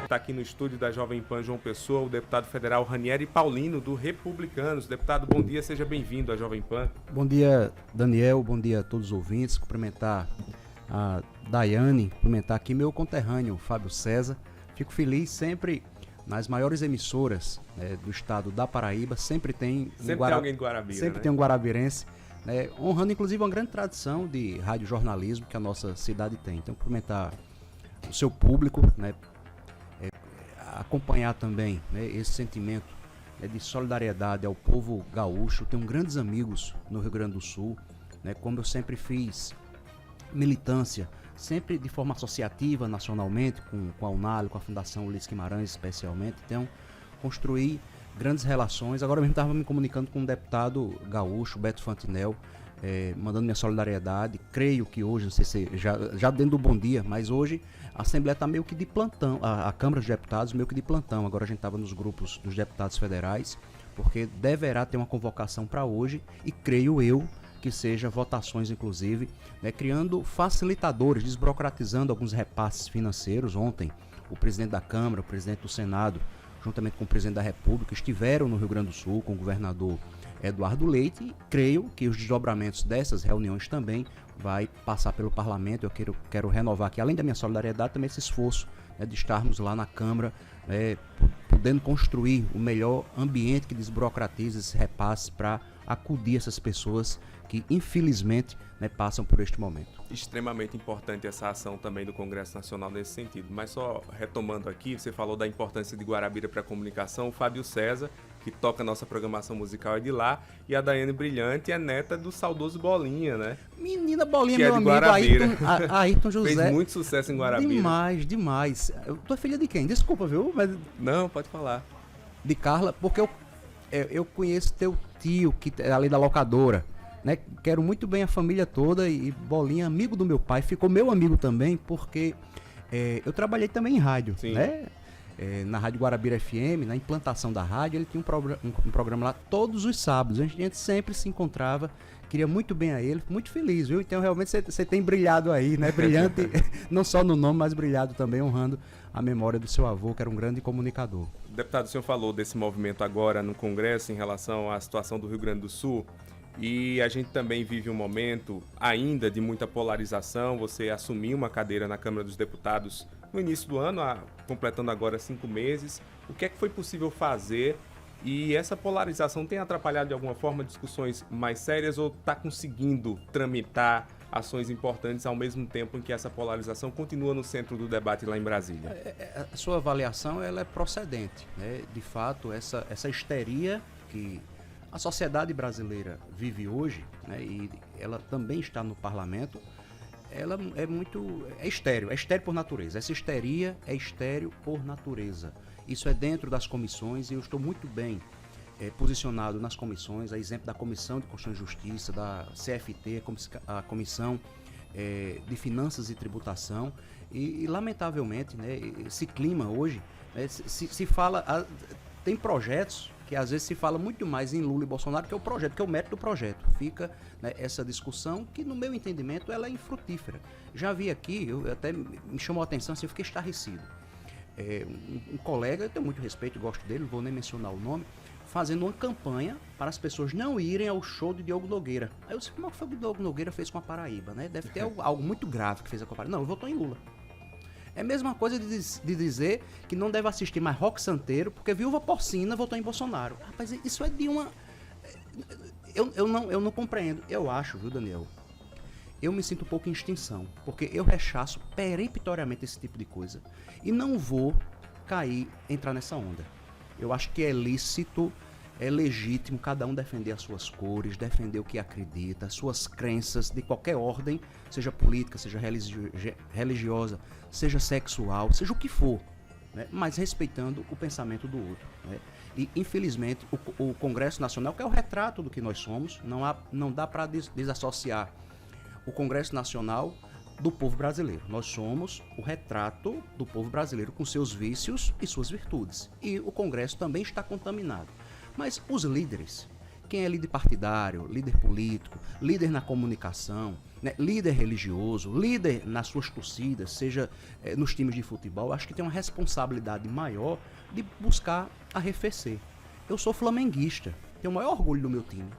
Está aqui no estúdio da Jovem Pan João Pessoa, o deputado federal Ranieri Paulino, do Republicanos. Deputado, bom dia, seja bem-vindo à Jovem Pan. Bom dia, Daniel, bom dia a todos os ouvintes. Cumprimentar a Daiane, cumprimentar aqui meu conterrâneo, Fábio César. Fico feliz sempre nas maiores emissoras do estado da Paraíba, sempre tem alguém de Guarabira, sempre tem um guarabirense, honrando inclusive uma grande tradição de radiojornalismo que a nossa cidade tem. Então, cumprimentar o seu público, acompanhar também esse sentimento de solidariedade ao povo gaúcho. Tenho grandes amigos no Rio Grande do Sul, como eu sempre fiz militância, sempre de forma associativa nacionalmente, com a UNAL, com a Fundação Ulisses Guimarães especialmente. Então, construí grandes relações. Agora mesmo estava me comunicando com um deputado gaúcho, Beto Fantinel, mandando minha solidariedade. Creio que hoje, não sei se já dentro do bom dia, mas hoje a Assembleia está meio que de plantão, a Câmara dos Deputados meio que de plantão. Agora a gente estava nos grupos dos deputados federais, porque deverá ter uma convocação para hoje, e creio eu que seja votações inclusive, criando facilitadores, desburocratizando alguns repasses financeiros. Ontem o presidente da Câmara, o presidente do Senado, juntamente com o presidente da República, estiveram no Rio Grande do Sul com o governador Eduardo Leite, e creio que os desdobramentos dessas reuniões também vai passar pelo parlamento. Eu quero renovar aqui, além da minha solidariedade, também esse esforço de estarmos lá na Câmara, podendo construir o melhor ambiente que desburocratiza esses repasses para acudir essas pessoas que infelizmente passam por este momento. Extremamente importante essa ação também do Congresso Nacional nesse sentido. Mas só retomando aqui, você falou da importância de Guarabira para a comunicação. O Fábio César, que toca a nossa programação musical, é de lá, e a Daiane Brilhante é neta do saudoso Bolinha, né? Menina Bolinha, que meu é de amigo, Guarabira. Ayrton José. Fez muito sucesso em Guarabira. Demais. Tu é filha de quem? Desculpa, viu? Mas... Não, pode falar. De Carla, porque eu conheço teu tio, que é ali da locadora, Quero muito bem a família toda, e Bolinha, amigo do meu pai, ficou meu amigo também, porque eu trabalhei também em rádio, Sim. Na Rádio Guarabira FM, na implantação da rádio. Ele tinha um programa lá todos os sábados, a gente sempre se encontrava. Queria muito bem a ele, muito feliz, viu? Então realmente você tem brilhado aí, brilhante, não só no nome, mas brilhado também, honrando a memória do seu avô, que era um grande comunicador. Deputado, o senhor falou desse movimento agora no Congresso em relação à situação do Rio Grande do Sul, e a gente também vive um momento ainda de muita polarização. Você assumiu uma cadeira na Câmara dos Deputados no início do ano, completando agora 5 meses. O que é que foi possível fazer? E essa polarização tem atrapalhado de alguma forma discussões mais sérias, ou está conseguindo tramitar ações importantes ao mesmo tempo em que essa polarização continua no centro do debate lá em Brasília? A sua avaliação ela é procedente, De fato, essa histeria que a sociedade brasileira vive hoje, e ela também está no parlamento, ela é estéril por natureza. Essa histeria é estéril por natureza. Isso é dentro das comissões, e eu estou muito bem posicionado nas comissões, a exemplo da Comissão de Constituição e Justiça, da CFT, a Comissão de Finanças e Tributação, e lamentavelmente, esse clima hoje, se fala, tem projetos que às vezes se fala muito mais em Lula e Bolsonaro que é o projeto, que é o mérito do projeto. Fica essa discussão que, no meu entendimento, ela é infrutífera. Já vi aqui, até me chamou a atenção, assim, eu fiquei estarrecido. Um colega, eu tenho muito respeito, gosto dele, não vou nem mencionar o nome, fazendo uma campanha para as pessoas não irem ao show de Diogo Nogueira. Aí eu disse, como é que foi o que o Diogo Nogueira fez com a Paraíba, Deve ter algo muito grave que fez com a Paraíba. Não, eu votou em Lula. É a mesma coisa de dizer que não deve assistir mais Rock Santeiro porque Viúva Porcina votou em Bolsonaro. Rapaz, isso é de uma... Eu não compreendo. Eu acho, viu, Daniel? Eu me sinto um pouco em extinção, porque eu rechaço peremptoriamente esse tipo de coisa e não vou entrar nessa onda. Eu acho que é lícito, é legítimo cada um defender as suas cores, defender o que acredita, as suas crenças de qualquer ordem, seja política, seja religiosa, seja sexual, seja o que for, mas respeitando o pensamento do outro. E, infelizmente, o Congresso Nacional, que é o retrato do que nós somos, não dá para desassociar o Congresso Nacional do povo brasileiro. Nós somos o retrato do povo brasileiro com seus vícios e suas virtudes. E o Congresso também está contaminado. Mas os líderes, quem é líder partidário, líder político, líder na comunicação, né, líder religioso, líder nas suas torcidas, seja nos times de futebol, acho que tem uma responsabilidade maior de buscar arrefecer. Eu sou flamenguista, tenho o maior orgulho do meu time,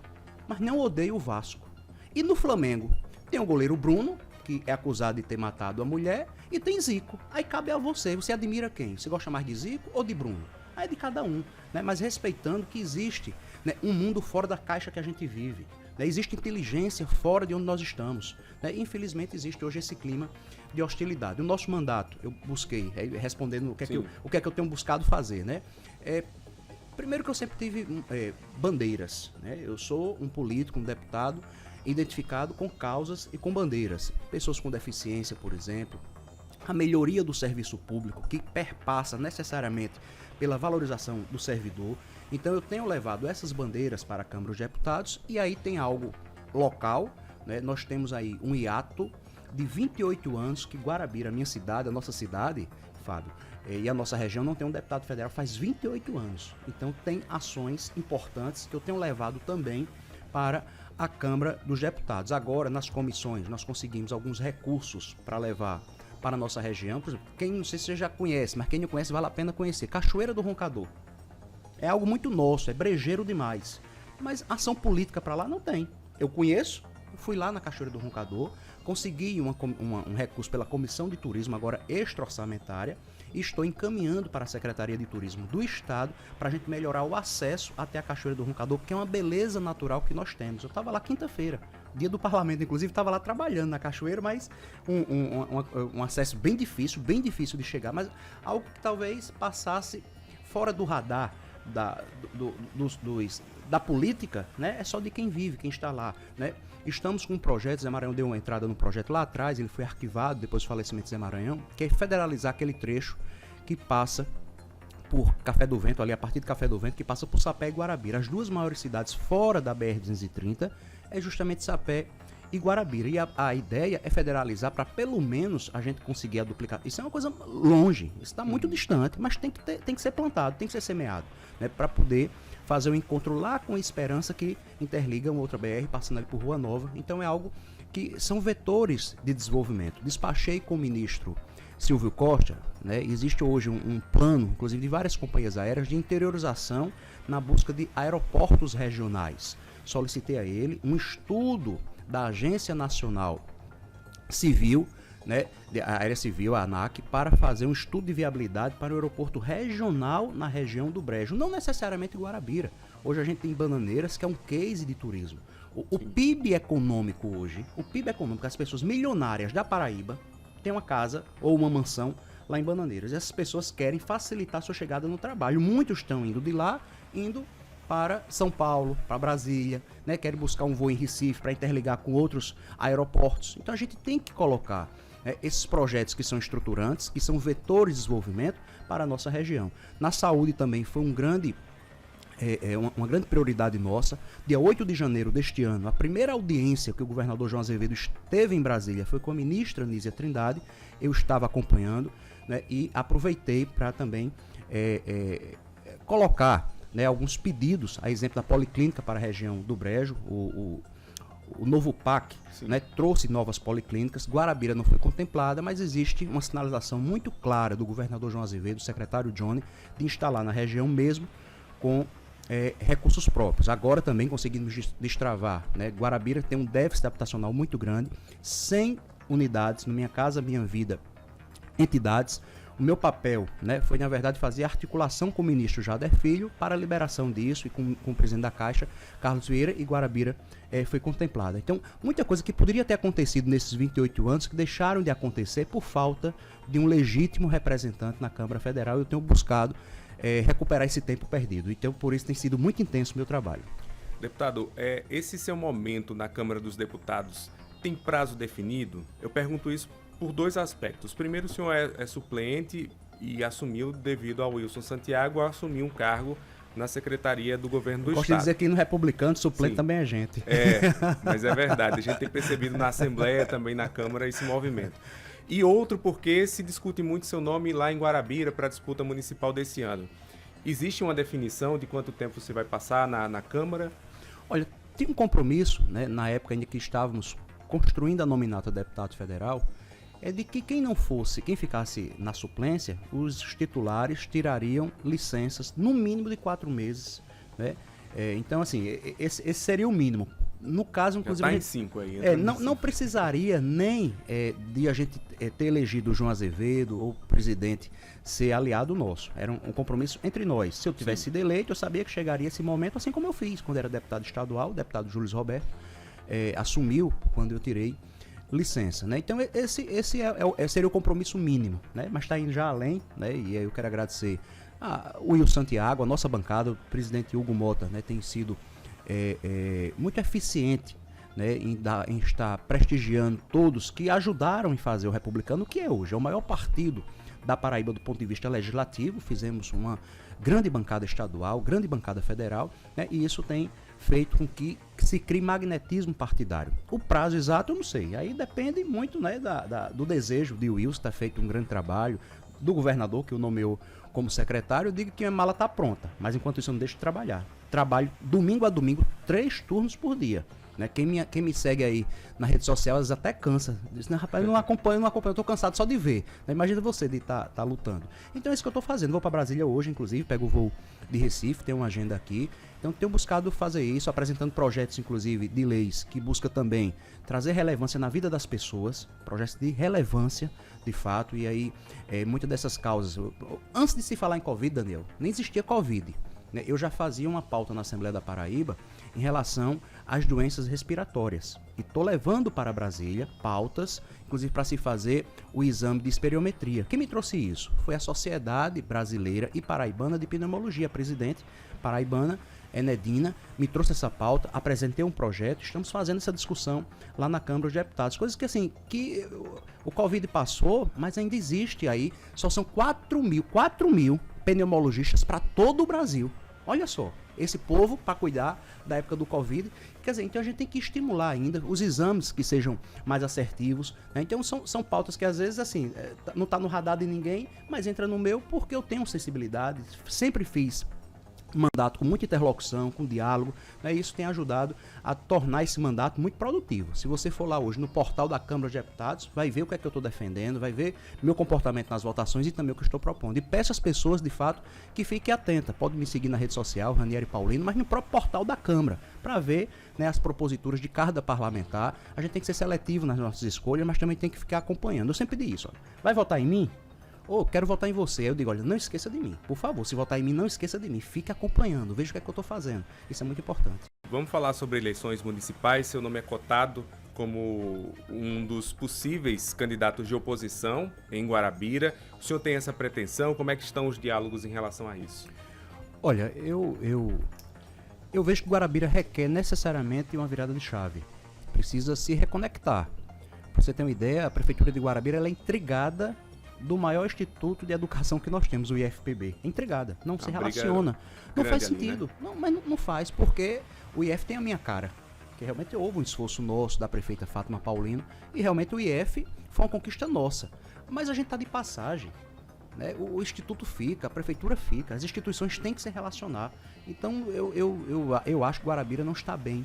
mas não odeio o Vasco. E no Flamengo tem o goleiro Bruno, que é acusado de ter matado a mulher, e tem Zico. Aí cabe a você. Você admira quem? Você gosta mais de Zico ou de Bruno? Aí é de cada um, né? Mas respeitando que existe, né, um mundo fora da caixa que a gente vive. Né? Existe inteligência fora de onde nós estamos. Né? Infelizmente existe hoje esse clima de hostilidade. O nosso mandato, eu busquei, respondendo o que é que eu tenho buscado fazer, né? Primeiro que eu sempre tive bandeiras, né? Eu sou um político, um deputado identificado com causas e com bandeiras. Pessoas com deficiência, por exemplo, a melhoria do serviço público, que perpassa necessariamente pela valorização do servidor. Então eu tenho levado essas bandeiras para a Câmara dos Deputados, e aí tem algo local, né? Nós temos aí um hiato de 28 anos que Guarabira, a minha cidade, a nossa cidade, Fábio, e a nossa região não tem um deputado federal faz 28 anos. Então tem ações importantes que eu tenho levado também para a Câmara dos Deputados. Agora, nas comissões, nós conseguimos alguns recursos para levar para a nossa região. Por exemplo, não sei se você já conhece, mas quem não conhece vale a pena conhecer. Cachoeira do Roncador. É algo muito nosso, é brejeiro demais. Mas ação política para lá não tem. Eu conheço, fui lá na Cachoeira do Roncador, consegui um recurso pela Comissão de Turismo, agora extra-orçamentária, e estou encaminhando para a Secretaria de Turismo do Estado para a gente melhorar o acesso até a Cachoeira do Roncador, que é uma beleza natural que nós temos. Eu estava lá quinta-feira, dia do parlamento, inclusive, estava lá trabalhando na cachoeira, mas um acesso bem difícil de chegar, mas algo que talvez passasse fora do radar da política, né? É só de quem vive, quem está lá, né? Estamos com um projeto, Zé Maranhão deu uma entrada no projeto lá atrás, ele foi arquivado depois do falecimento de Zé Maranhão, que é federalizar aquele trecho que passa por Café do Vento, ali a partir de Café do Vento, que passa por Sapé e Guarabira. As duas maiores cidades fora da BR-230 é justamente Sapé e Guarabira. E a ideia é federalizar para pelo menos a gente conseguir a duplicação. Isso é uma coisa longe, isso está muito distante, mas tem que ser plantado, tem que ser semeado, né, para poder fazer um encontro lá com a Esperança, que interliga uma outra BR passando ali por Rua Nova. Então é algo que são vetores de desenvolvimento. Despachei com o ministro Silvio Costa, né? Existe hoje um plano, inclusive de várias companhias aéreas, de interiorização na busca de aeroportos regionais. Solicitei a ele um estudo da Agência Nacional Civil, né, a Aérea Civil, a ANAC, para fazer um estudo de viabilidade para o aeroporto regional na região do Brejo, não necessariamente Guarabira. Hoje a gente tem Bananeiras, que é um case de turismo. O PIB econômico hoje, as pessoas milionárias da Paraíba têm uma casa ou uma mansão lá em Bananeiras. Essas pessoas querem facilitar a sua chegada no trabalho. Muitos estão indo de lá, indo para São Paulo, para Brasília, né? Querem buscar um voo em Recife para interligar com outros aeroportos. Então a gente tem que colocar esses projetos que são estruturantes, que são vetores de desenvolvimento para a nossa região. Na saúde também foi uma grande prioridade nossa. Dia 8 de janeiro deste ano, a primeira audiência que o governador João Azevedo esteve em Brasília foi com a ministra Nízia Trindade. Eu estava acompanhando, né, e aproveitei para também colocar, né, alguns pedidos, a exemplo da Policlínica para a região do Brejo. O novo PAC, né, trouxe novas policlínicas. Guarabira não foi contemplada, mas existe uma sinalização muito clara do governador João Azevedo, do secretário Johnny, de instalar na região mesmo com recursos próprios. Agora também conseguimos destravar, né? Guarabira tem um déficit habitacional muito grande, 100 unidades no Minha Casa Minha Vida, entidades. O meu papel, né, foi, na verdade, fazer articulação com o ministro Jader Filho para a liberação disso, e com o presidente da Caixa, Carlos Vieira, e Guarabira foi contemplada. Então, muita coisa que poderia ter acontecido nesses 28 anos que deixaram de acontecer por falta de um legítimo representante na Câmara Federal. Eu tenho buscado recuperar esse tempo perdido. Então, por isso tem sido muito intenso o meu trabalho. Deputado, esse seu momento na Câmara dos Deputados tem prazo definido? Eu pergunto isso por dois aspectos. Primeiro, o senhor é suplente e assumiu, devido ao Wilson Santiago, assumir um cargo na Secretaria do Governo do Estado. Gosto de dizer que no republicano, suplente Sim. também é gente. Mas é verdade. A gente tem percebido na Assembleia, também na Câmara, esse movimento. E outro porque se discute muito seu nome lá em Guarabira para a disputa municipal desse ano. Existe uma definição de quanto tempo você vai passar na Câmara? Olha, tem um compromisso, né, na época ainda que estávamos construindo a nominata de deputado federal, é de que quem ficasse na suplência, os titulares tirariam licenças no mínimo de 4 meses, né? Então, assim, esse seria o mínimo. No caso, inclusive... Já tá em 5 aí. Não precisaria nem de a gente ter elegido o João Azevedo ou o presidente ser aliado nosso. Era um compromisso entre nós. Se eu tivesse sido eleito, eu sabia que chegaria esse momento, assim como eu fiz quando era deputado estadual. O deputado Júlio Roberto assumiu quando eu tirei licença, né? Então esse seria o compromisso mínimo, né? Mas está indo já além, né? E aí eu quero agradecer o Will Santiago, a nossa bancada, o presidente Hugo Mota, né? Tem sido muito eficiente, né? Em estar prestigiando todos que ajudaram em fazer o Republicano, que é hoje o maior partido da Paraíba do ponto de vista legislativo. Fizemos uma grande bancada estadual, grande bancada federal, né? E isso tem feito com que se crie magnetismo partidário. O prazo exato eu não sei, aí depende muito, né, do desejo de Wilson, está feito um grande trabalho, do governador que o nomeou como secretário. Eu digo que a mala está pronta, mas enquanto isso eu não deixo de trabalhar. Trabalho domingo a domingo, 3 turnos por dia. Né? Quem me segue aí na rede social, às vezes até cansa. Diz, né, rapaz, eu não acompanho, eu tô cansado só de ver. Né? Imagina você de tá lutando. Então é isso que eu tô fazendo. Vou para Brasília hoje, inclusive, pego o voo de Recife, tenho uma agenda aqui. Então tenho buscado fazer isso, apresentando projetos, inclusive, de leis que busca também trazer relevância na vida das pessoas, projetos de relevância, de fato, e aí muitas dessas causas. Antes de se falar em Covid, Daniel, nem existia Covid. Né? Eu já fazia uma pauta na Assembleia da Paraíba em relação às doenças respiratórias. E estou levando para Brasília pautas, inclusive para se fazer o exame de esperiometria. Quem me trouxe isso? Foi a Sociedade Brasileira e Paraibana de Pneumologia. A presidente paraibana, Enedina, me trouxe essa pauta, apresentei um projeto, estamos fazendo essa discussão lá na Câmara dos Deputados. Coisas que assim, que o Covid passou, mas ainda existe aí, só são 4 mil pneumologistas para todo o Brasil. Olha só, esse povo para cuidar da época do Covid. Quer dizer, então a gente tem que estimular ainda os exames que sejam mais assertivos. Né? Então são pautas que às vezes assim, não está no radar de ninguém, mas entra no meu porque eu tenho sensibilidade, sempre fiz mandato com muita interlocução, com diálogo, né? Isso tem ajudado a tornar esse mandato muito produtivo. Se você for lá hoje no portal da Câmara de Deputados, vai ver o que é que eu estou defendendo, vai ver meu comportamento nas votações e também o que eu estou propondo. E peço às pessoas, de fato, que fiquem atentas. Pode me seguir na rede social, Ranieri Paulino, mas no próprio portal da Câmara, para ver, né, as proposituras de cada parlamentar. A gente tem que ser seletivo nas nossas escolhas, mas também tem que ficar acompanhando. Eu sempre digo isso. Ó. Vai votar em mim? Quero votar em você. Aí eu digo, olha, não esqueça de mim. Por favor, se votar em mim, não esqueça de mim. Fique acompanhando, veja o que é que eu estou fazendo. Isso é muito importante. Vamos falar sobre eleições municipais. Seu nome é cotado como um dos possíveis candidatos de oposição em Guarabira. O senhor tem essa pretensão? Como é que estão os diálogos em relação a isso? Olha, eu vejo que Guarabira requer necessariamente uma virada de chave. Precisa se reconectar. Para você ter uma ideia, a Prefeitura de Guarabira ela é intrigada do maior instituto de educação que nós temos, o IFPB. É intrigada, não se relaciona. Não faz sentido. Ali, né? Não, mas não faz, porque o IF tem a minha cara. Que realmente houve um esforço nosso da prefeita Fátima Paulino e realmente o IF foi uma conquista nossa. Mas a gente está de passagem. Né? O instituto fica, a prefeitura fica, as instituições têm que se relacionar. Então eu acho que Guarabira não está bem.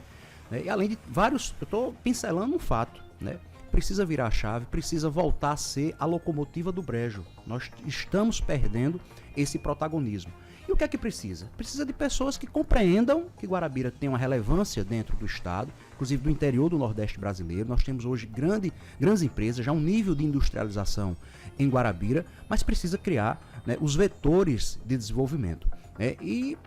Né? E além de vários, eu estou pincelando um fato, né? Precisa virar a chave, precisa voltar a ser a locomotiva do brejo. Nós estamos perdendo esse protagonismo. E o que é que precisa? Precisa de pessoas que compreendam que Guarabira tem uma relevância dentro do estado, inclusive do interior do Nordeste brasileiro. Nós temos hoje grandes empresas, já um nível de industrialização em Guarabira, mas precisa criar, né, os vetores de desenvolvimento. Né? E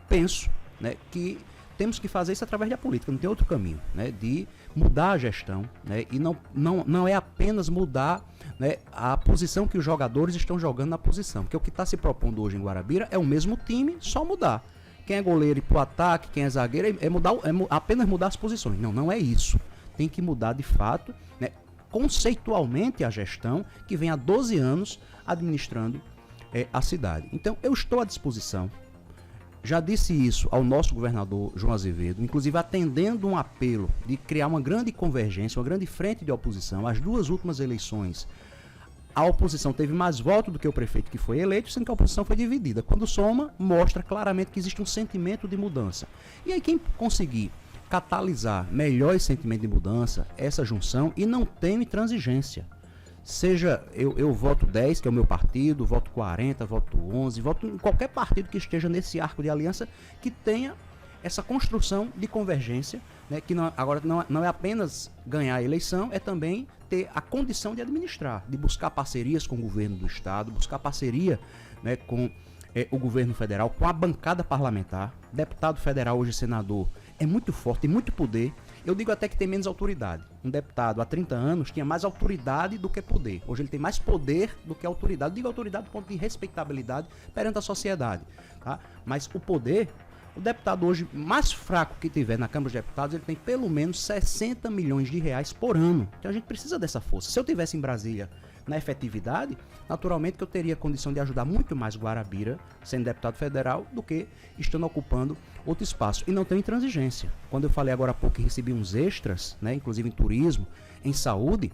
penso, né, que temos que fazer isso através da política, não tem outro caminho, né, de mudar a gestão, né, e não é apenas mudar, né, a posição que os jogadores estão jogando na posição, porque o que está se propondo hoje em Guarabira é o mesmo time, só mudar. Quem é goleiro ir pro ataque, quem é zagueiro, apenas mudar as posições. Não é isso. Tem que mudar de fato, né, conceitualmente a gestão que vem há 12 anos administrando a cidade. Então eu estou à disposição. Já disse isso ao nosso governador João Azevedo, inclusive atendendo um apelo de criar uma grande convergência, uma grande frente de oposição. As 2 últimas eleições, a oposição teve mais votos do que o prefeito que foi eleito, sendo que a oposição foi dividida. Quando soma, mostra claramente que existe um sentimento de mudança. E aí quem conseguir catalisar melhor esse sentimento de mudança, essa junção, e não tenho intransigência. Seja eu voto 10, que é o meu partido, voto 40, voto 11, voto em qualquer partido que esteja nesse arco de aliança que tenha essa construção de convergência, né, que agora não é apenas ganhar a eleição, é também ter a condição de administrar, de buscar parcerias com o governo do estado, buscar parceria, né, com o governo federal, com a bancada parlamentar. Deputado federal, hoje senador, é muito forte, tem muito poder. Eu digo até que tem menos autoridade. Um deputado há 30 anos tinha mais autoridade do que poder. Hoje ele tem mais poder do que autoridade. Eu digo autoridade do ponto de respeitabilidade perante a sociedade. Tá? Mas o poder, o deputado hoje mais fraco que tiver na Câmara dos Deputados, ele tem pelo menos 60 milhões de reais por ano. Então a gente precisa dessa força. Se eu tivesse em Brasília na efetividade, naturalmente que eu teria condição de ajudar muito mais Guarabira, sendo deputado federal, do que estando ocupando outro espaço. E não tenho intransigência. Quando eu falei agora há pouco que recebi uns extras, né, inclusive em turismo, em saúde,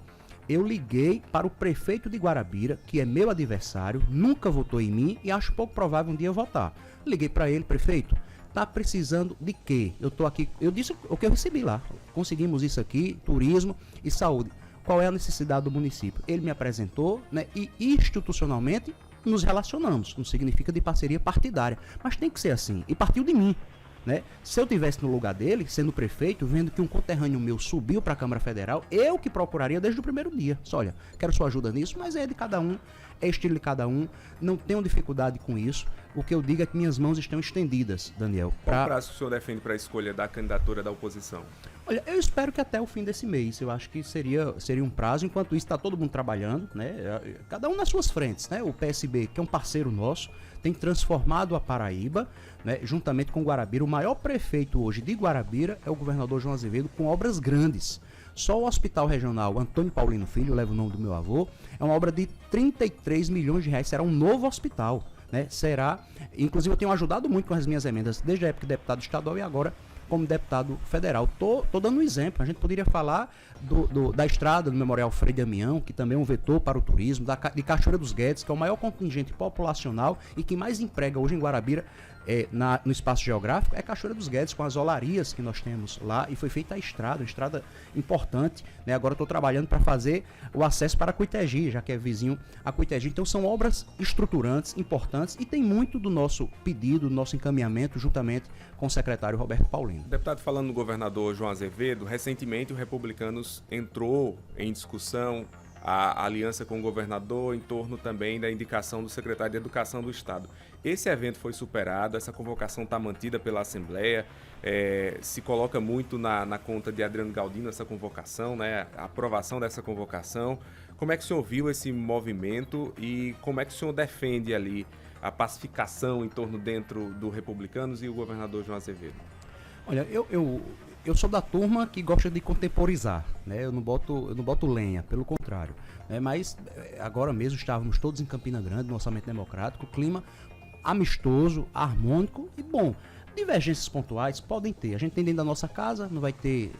eu liguei para o prefeito de Guarabira, que é meu adversário, nunca votou em mim e acho pouco provável um dia eu votar. Liguei para ele: prefeito, tá precisando de quê? Eu tô aqui, eu disse o que eu recebi lá. Conseguimos isso aqui, turismo e saúde. Qual é a necessidade do município? Ele me apresentou, né, e institucionalmente nos relacionamos. Não significa de parceria partidária, mas tem que ser assim. E partiu de mim, né? Se eu tivesse no lugar dele, sendo prefeito, vendo que um conterrâneo meu subiu para a Câmara Federal, eu que procuraria desde o primeiro dia. Só, olha, quero sua ajuda nisso, mas é de cada um, é estilo de cada um, não tenho dificuldade com isso. O que eu digo é que minhas mãos estão estendidas, Daniel. Qual prazo que o senhor defende para a escolha da candidatura da oposição? Olha, eu espero que até o fim desse mês. Eu acho que seria um prazo. Enquanto isso, está todo mundo trabalhando, né? Cada um nas suas frentes, né? O PSB, que é um parceiro nosso, tem transformado a Paraíba, né, juntamente com Guarabira. O maior prefeito hoje de Guarabira é o governador João Azevedo, com obras grandes. Só o Hospital Regional Antônio Paulino Filho, leva o nome do meu avô, é uma obra de 33 milhões de reais. Será um novo hospital, né? Será, inclusive eu tenho ajudado muito com as minhas emendas, desde a época de deputado estadual e agora como deputado federal. Tô dando um exemplo. A gente poderia falar da estrada do Memorial Frei Damião, que também é um vetor para o turismo, de Cachoeira dos Guedes, que é o maior contingente populacional e que mais emprega hoje em Guarabira, no espaço geográfico, é Cachoeira dos Guedes, com as olarias que nós temos lá, e foi feita a estrada, uma estrada importante, né? Agora estou trabalhando para fazer o acesso para Cuitegi, já que é vizinho a Cuitegi. Então são obras estruturantes, importantes, e tem muito do nosso pedido, do nosso encaminhamento, juntamente com o secretário Roberto Paulino. Deputado, falando do governador João Azevedo, recentemente o Republicanos entrou em discussão a aliança com o governador em torno também da indicação do secretário de Educação do Estado. Esse evento foi superado, essa convocação está mantida pela Assembleia, se coloca muito na conta de Adriano Galdino essa convocação, né, a aprovação dessa convocação. Como é que o senhor viu esse movimento e como é que o senhor defende ali a pacificação em torno dentro do Republicanos e o governador João Azevedo? Olha, eu sou da turma que gosta de contemporizar, né? Eu não boto lenha, pelo contrário, né? Mas agora mesmo estávamos todos em Campina Grande, no Orçamento Democrático, clima amistoso, harmônico e bom. Divergências pontuais podem ter. A gente tem dentro da nossa casa, não vai ter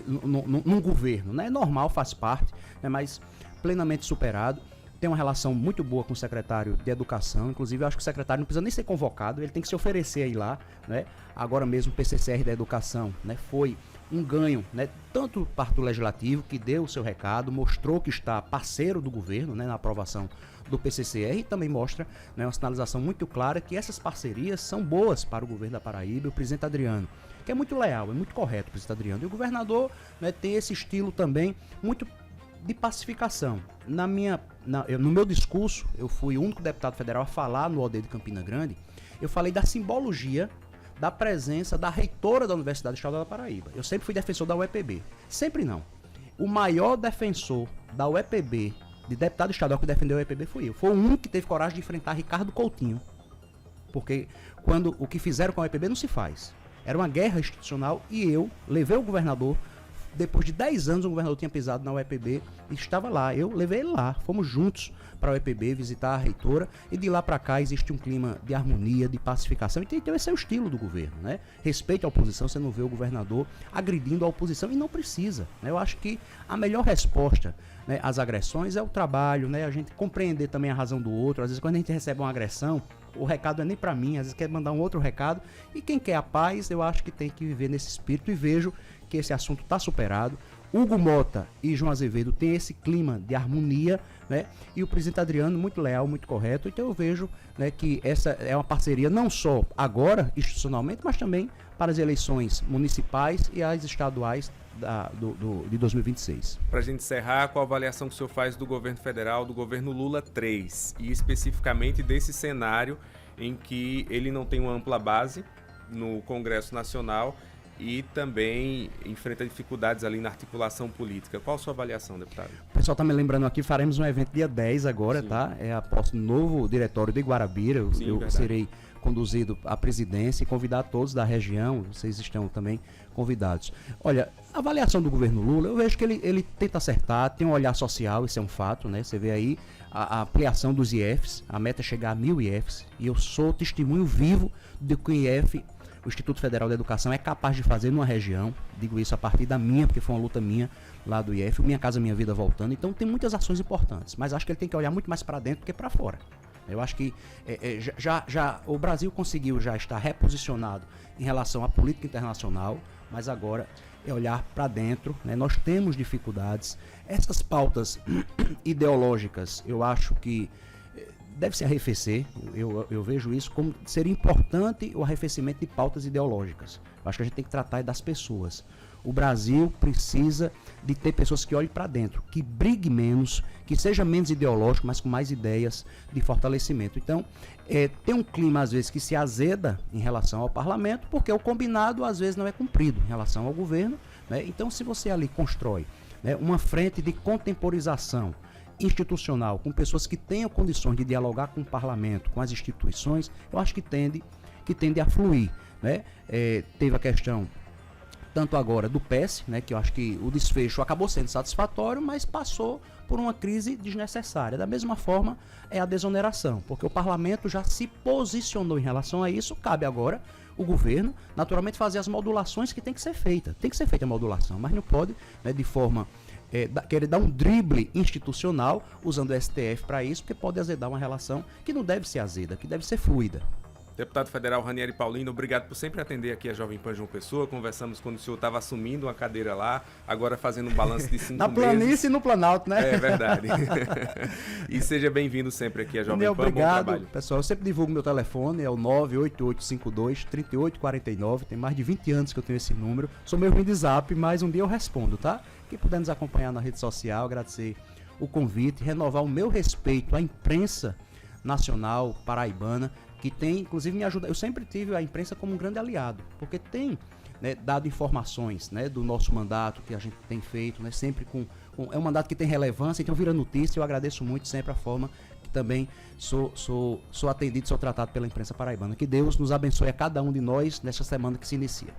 num governo, né? É normal, faz parte, né? Mas plenamente superado. Tem uma relação muito boa com o secretário de Educação. Inclusive, eu acho que o secretário não precisa nem ser convocado, ele tem que se oferecer aí lá, né? Agora mesmo o PCCR da Educação, né, foi um ganho, né, tanto do Partido Legislativo, que deu o seu recado, mostrou que está parceiro do governo, né, na aprovação do PCCR, e também mostra, né, uma sinalização muito clara que essas parcerias são boas para o governo da Paraíba. E o presidente Adriano, que é muito leal, é muito correto o presidente Adriano, e o governador, né, tem esse estilo também muito de pacificação. No meu discurso, eu fui o único deputado federal a falar no OD de Campina Grande. Eu falei da simbologia da presença da reitora da Universidade Estadual da Paraíba. Eu sempre fui defensor da UEPB. Sempre não. O maior defensor da UEPB, de deputado estadual que defendeu a UEPB, fui eu. Foi o único que teve coragem de enfrentar Ricardo Coutinho. Porque o que fizeram com a UEPB não se faz. Era uma guerra institucional e eu levei o governador depois de 10 anos, o governador tinha pisado na UEPB e estava lá. Eu levei ele lá, fomos juntos para a UEPB visitar a reitora, e de lá para cá existe um clima de harmonia, de pacificação. Então esse é o estilo do governo, né? Respeito à oposição, você não vê o governador agredindo a oposição, e não precisa, né? Eu acho que a melhor resposta, né, às agressões é o trabalho, né? A gente compreender também a razão do outro. Às vezes quando a gente recebe uma agressão, o recado não é nem para mim, às vezes quer mandar um outro recado, e quem quer a paz, eu acho que tem que viver nesse espírito, e vejo que esse assunto está superado. Hugo Mota e João Azevedo têm esse clima de harmonia, né? E o presidente Adriano muito leal, muito correto. Então eu vejo, né, que essa é uma parceria não só agora, institucionalmente, mas também para as eleições municipais e as estaduais de 2026. Para a gente encerrar, qual a avaliação que o senhor faz do governo federal, do governo Lula 3, e especificamente desse cenário em que ele não tem uma ampla base no Congresso Nacional e também enfrenta dificuldades ali na articulação política? Qual a sua avaliação, deputado? O pessoal está me lembrando aqui, faremos um evento dia 10 agora, sim, tá? É a posse do novo diretório de Guarabira. Sim, eu serei conduzido à presidência e convidar todos da região, vocês estão também convidados. Olha, a avaliação do governo Lula, eu vejo que ele tenta acertar, tem um olhar social, isso é um fato, né? Você vê aí a ampliação dos IEFs, a meta é chegar a 1.000 IEFs, e eu sou testemunho vivo de que o IEF, o Instituto Federal de Educação, é capaz de fazer numa região. Digo isso a partir da minha, porque foi uma luta minha lá do IEF, Minha Casa Minha Vida voltando. Então tem muitas ações importantes, mas acho que ele tem que olhar muito mais para dentro do que para fora. Eu acho que já o Brasil conseguiu já estar reposicionado em relação à política internacional, mas agora é olhar para dentro, né? Nós temos dificuldades. Essas pautas ideológicas, eu acho que deve se arrefecer. Eu vejo isso como seria importante, o arrefecimento de pautas ideológicas. Eu acho que a gente tem que tratar das pessoas. O Brasil precisa de ter pessoas que olhem para dentro, que brigue menos, que seja menos ideológico, mas com mais ideias de fortalecimento. Então, tem um clima, às vezes, que se azeda em relação ao parlamento, porque o combinado, às vezes, não é cumprido em relação ao governo, né? Então, se você ali constrói, né, uma frente de contemporização institucional, com pessoas que tenham condições de dialogar com o parlamento, com as instituições, eu acho que tende a fluir, né? Teve a questão tanto agora do PES, né, que eu acho que o desfecho acabou sendo satisfatório, mas passou por uma crise desnecessária. Da mesma forma, é a desoneração, porque o parlamento já se posicionou em relação a isso. Cabe agora o governo, naturalmente, fazer as modulações que tem que ser feita. Tem que ser feita a modulação, mas não pode, né, de forma querer dar um drible institucional usando o STF para isso, porque pode azedar uma relação que não deve ser azeda, que deve ser fluida. Deputado federal Ranieri Paulino, obrigado por sempre atender aqui a Jovem Pan João Pessoa. Conversamos quando o senhor estava assumindo uma cadeira lá, agora fazendo um balanço de 5 meses. Na planície e no Planalto, né? É verdade. E seja bem-vindo sempre aqui a Jovem Pan. Obrigado, bom trabalho. Pessoal. Eu sempre divulgo meu telefone, é o 98852-3849. Tem mais de 20 anos que eu tenho esse número. Sou meio ruim de zap, mas um dia eu respondo, tá? Quem puder nos acompanhar na rede social, agradecer o convite, renovar o meu respeito à imprensa nacional paraibana, que tem, inclusive, me ajuda. Eu sempre tive a imprensa como um grande aliado, porque tem, né, dado informações, né, do nosso mandato que a gente tem feito, né, sempre é um mandato que tem relevância, então vira notícia. Eu agradeço muito sempre a forma que também sou atendido, sou tratado pela imprensa paraibana. Que Deus nos abençoe a cada um de nós nesta semana que se inicia.